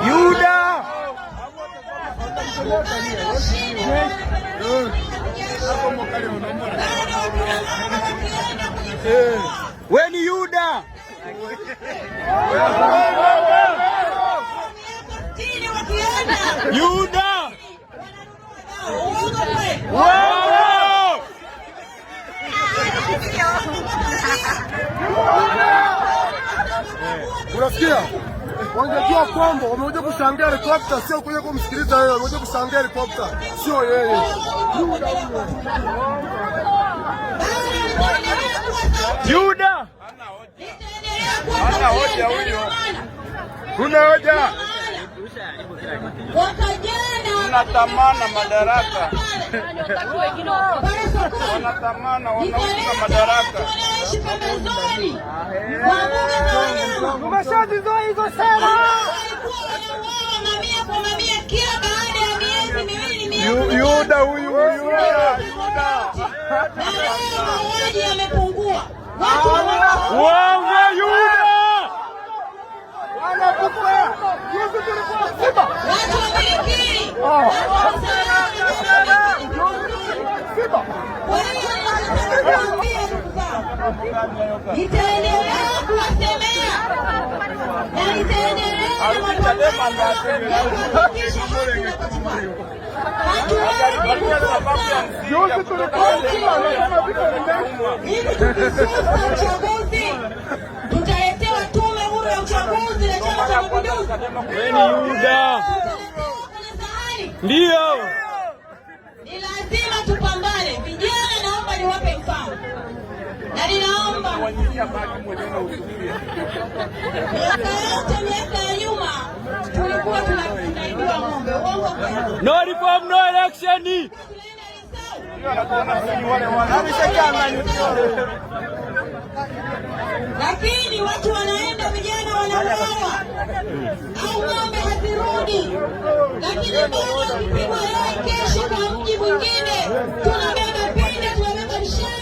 Yuda! When Yuda! Yuda! Unasikia? Wangejua kwamba wamekuja kushangia helikopta, sio kuja kumsikiliza yeye, wamekuja kushangia helikopta, sio yeye. Yuda! Hana hoja huyo. Kuna hoja. Unatamana madaraka. Wanatamana wanauza madaraka. Umeshazizoea hizo sera. Yuda huyu Yuda. Mauaji yamepungua. Uongo Yuda. Wanakufa. Juzi tulikuwa Simba. Watu wamekiri. Simba. Nitaendelea kuwasemea na nitaendelea juzi tulikuwa uchaguzi, tutaletewa tume huru ya uchaguzi na Chama cha Mapinduzi. Yuda. Ndio. Ni lazima tupambane. Vijana, naomba niwape mfano. Na ninaomba miaka ya nyuma tulikuwa tunaibiwa ng'ombe. Uongo kweli? No reform, no election. Lakini watu wanaenda, vijana wanauawa au ng'ombe hazirudi, lakini bado kupigwa leo, kesho kwa mji mwingine tunabeba pinde, tunabeba mshale.